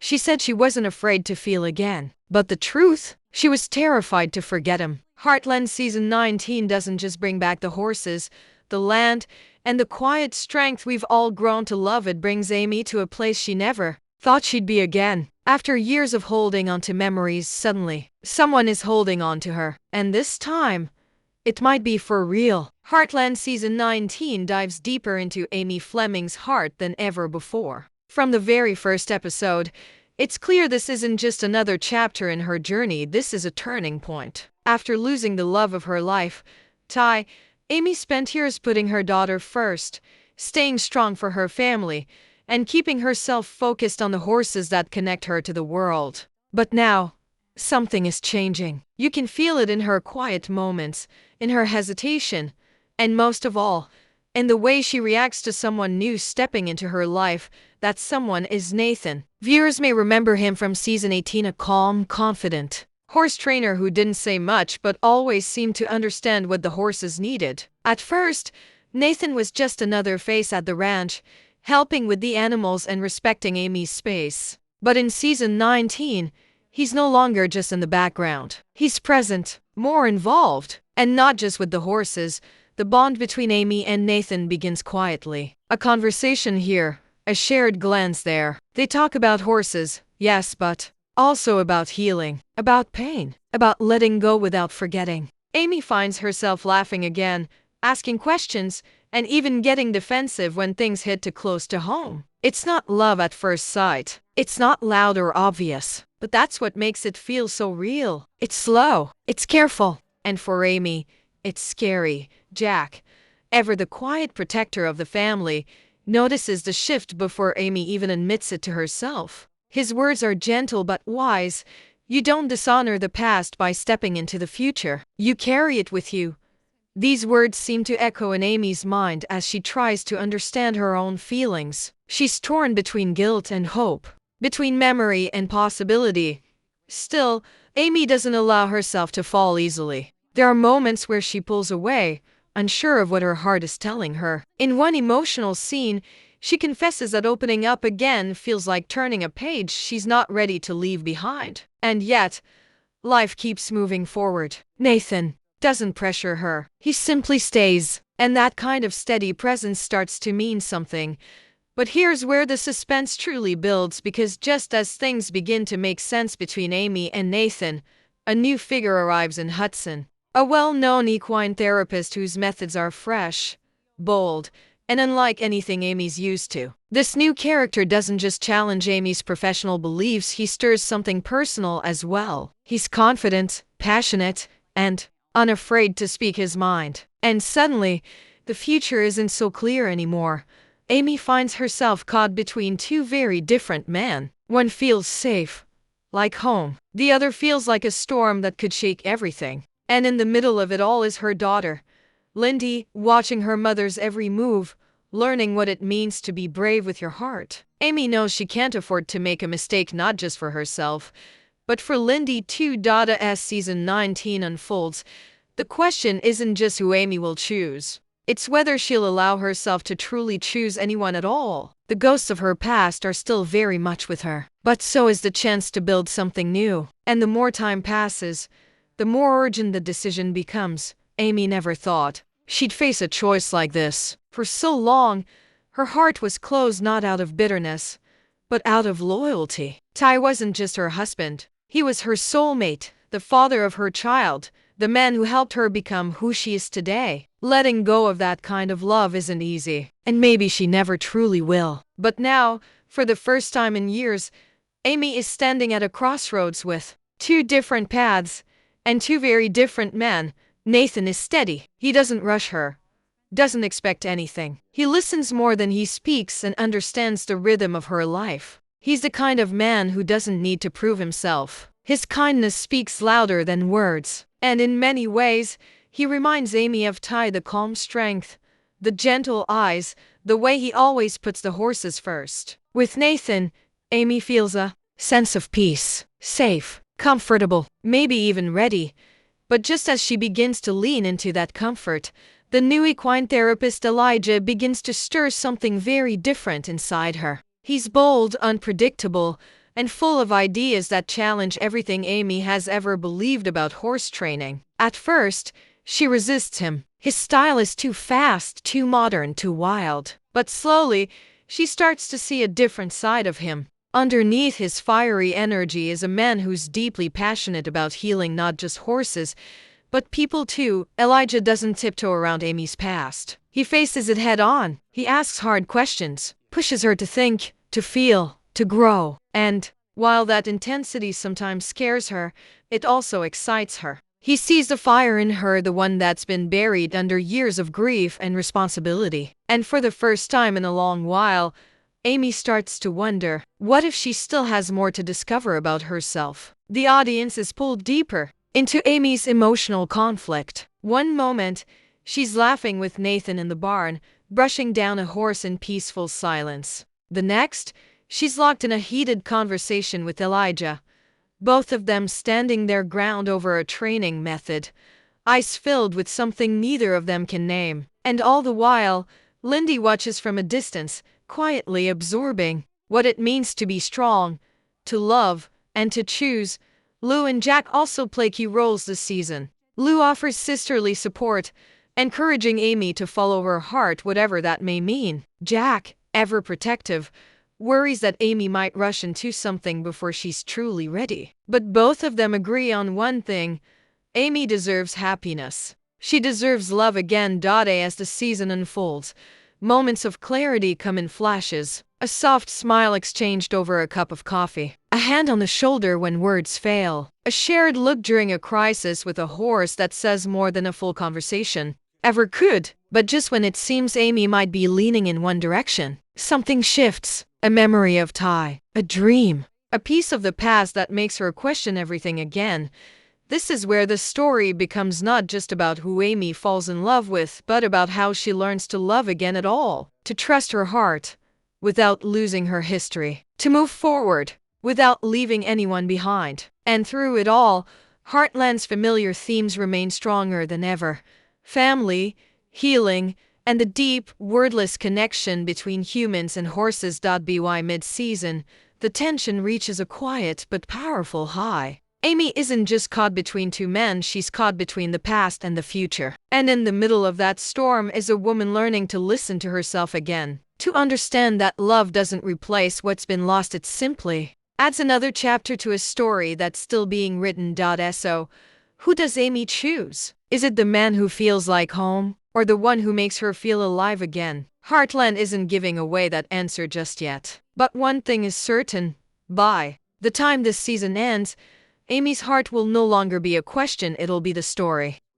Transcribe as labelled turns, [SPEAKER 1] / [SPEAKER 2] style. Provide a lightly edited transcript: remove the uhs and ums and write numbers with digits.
[SPEAKER 1] She said she wasn't afraid to feel again. But the truth? She was terrified to forget him. Heartland Season 19 doesn't just bring back the horses, the land, and the quiet strength we've all grown to love. It brings Amy to a place she never thought she'd be again. After years of holding on to memories, suddenly, someone is holding on to her. And this time, it might be for real. Heartland Season 19 dives deeper into Amy Fleming's heart than ever before. From the very first episode, it's clear this isn't just another chapter in her journey, this is a turning point. After losing the love of her life, Ty, Amy spent years putting her daughter first, staying strong for her family, and keeping herself focused on the horses that connect her to the world. But now, something is changing. You can feel it in her quiet moments, in her hesitation, and most of all, in the way she reacts to someone new stepping into her life. That someone is Nathan. Viewers may remember him from Season 18, a calm, confident horse trainer who didn't say much but always seemed to understand what the horses needed. At first, Nathan was just another face at the ranch, helping with the animals and respecting Amy's space. But in Season 19, he's no longer just in the background. He's present, more involved, and not just with the horses. The bond between Amy and Nathan begins quietly. A conversation here, a shared glance there. They talk about horses, yes, but also about healing, about pain, about letting go without forgetting. Amy finds herself laughing again, asking questions, and even getting defensive when things hit too close to home. It's not love at first sight. It's not loud or obvious, but that's what makes it feel so real. It's slow, it's careful, and for Amy, it's scary. Jack, ever the quiet protector of the family, notices the shift before Amy even admits it to herself. His words are gentle but wise. You don't dishonor the past by stepping into the future. You carry it with you. These words seem to echo in Amy's mind as she tries to understand her own feelings. She's torn between guilt and hope, between memory and possibility. Still, Amy doesn't allow herself to fall easily. There are moments where she pulls away, unsure of what her heart is telling her. In one emotional scene, she confesses that opening up again feels like turning a page she's not ready to leave behind. And yet, life keeps moving forward. Nathan doesn't pressure her. He simply stays. And that kind of steady presence starts to mean something. But here's where the suspense truly builds, because just as things begin to make sense between Amy and Nathan, a new figure arrives in Hudson. A well-known equine therapist whose methods are fresh, bold, and unlike anything Amy's used to. This new character doesn't just challenge Amy's professional beliefs, he stirs something personal as well. He's confident, passionate, and unafraid to speak his mind. And suddenly, the future isn't so clear anymore. Amy finds herself caught between two very different men. One feels safe, like home. The other feels like a storm that could shake everything. And in the middle of it all is her daughter, Lindy, watching her mother's every move, learning what it means to be brave with your heart. Amy knows she can't afford to make a mistake, not just for herself, but for Lindy too. As Season 19 unfolds, the question isn't just who Amy will choose. It's whether she'll allow herself to truly choose anyone at all. The ghosts of her past are still very much with her, but so is the chance to build something new. And the more time passes, the more urgent the decision becomes. Amy never thought she'd face a choice like this. For so long, her heart was closed not out of bitterness, but out of loyalty. Ty wasn't just her husband. He was her soulmate, the father of her child, the man who helped her become who she is today. Letting go of that kind of love isn't easy, and maybe she never truly will. But now, for the first time in years, Amy is standing at a crossroads with two different paths and two very different men. Nathan is steady. He doesn't rush her, doesn't expect anything. He listens more than he speaks and understands the rhythm of her life. He's the kind of man who doesn't need to prove himself. His kindness speaks louder than words. And in many ways, he reminds Amy of Ty, the calm strength, the gentle eyes, the way he always puts the horses first. With Nathan, Amy feels a sense of peace, safe, comfortable, maybe even ready. But just as she begins to lean into that comfort, the new equine therapist Elijah begins to stir something very different inside her. He's bold, unpredictable, and full of ideas that challenge everything Amy has ever believed about horse training. At first, she resists him. His style is too fast, too modern, too wild. But slowly, she starts to see a different side of him. Underneath his fiery energy is a man who's deeply passionate about healing not just horses, but people too. Elijah doesn't tiptoe around Amy's past. He faces it head on. He asks hard questions, pushes her to think, to feel, to grow. And while that intensity sometimes scares her, it also excites her. He sees the fire in her, the one that's been buried under years of grief and responsibility. And for the first time in a long while, Amy starts to wonder, what if she still has more to discover about herself? The audience is pulled deeper into Amy's emotional conflict. One moment, she's laughing with Nathan in the barn, brushing down a horse in peaceful silence. The next, she's locked in a heated conversation with Elijah, both of them standing their ground over a training method, eyes filled with something neither of them can name. And all the while, Lindy watches from a distance, quietly absorbing what it means to be strong, to love, and to choose. Lou and Jack also play key roles this season. Lou offers sisterly support, encouraging Amy to follow her heart, whatever that may mean. Jack, ever protective, worries that Amy might rush into something before she's truly ready. But both of them agree on one thing: Amy deserves happiness. She deserves love again. As the season unfolds, moments of clarity come in flashes. A soft smile exchanged over a cup of coffee. A hand on the shoulder when words fail. A shared look during a crisis with a horse that says more than a full conversation ever could. But just when it seems Amy might be leaning in one direction, something shifts. A memory of Ty. A dream. A piece of the past that makes her question everything again. This is where the story becomes not just about who Amy falls in love with, but about how she learns to love again at all. To trust her heart without losing her history. To move forward without leaving anyone behind. And through it all, Heartland's familiar themes remain stronger than ever. Family, healing, and the deep, wordless connection between humans and horses. By mid-season, the tension reaches a quiet but powerful high. Amy isn't just caught between two men, she's caught between the past and the future. And in the middle of that storm is a woman learning to listen to herself again. To understand that love doesn't replace what's been lost, it simply adds another chapter to a story that's still being written. So, who does Amy choose? Is it the man who feels like home, or the one who makes her feel alive again? Heartland isn't giving away that answer just yet. But one thing is certain: by the time this season ends, Amy's heart will no longer be a question, it'll be the story.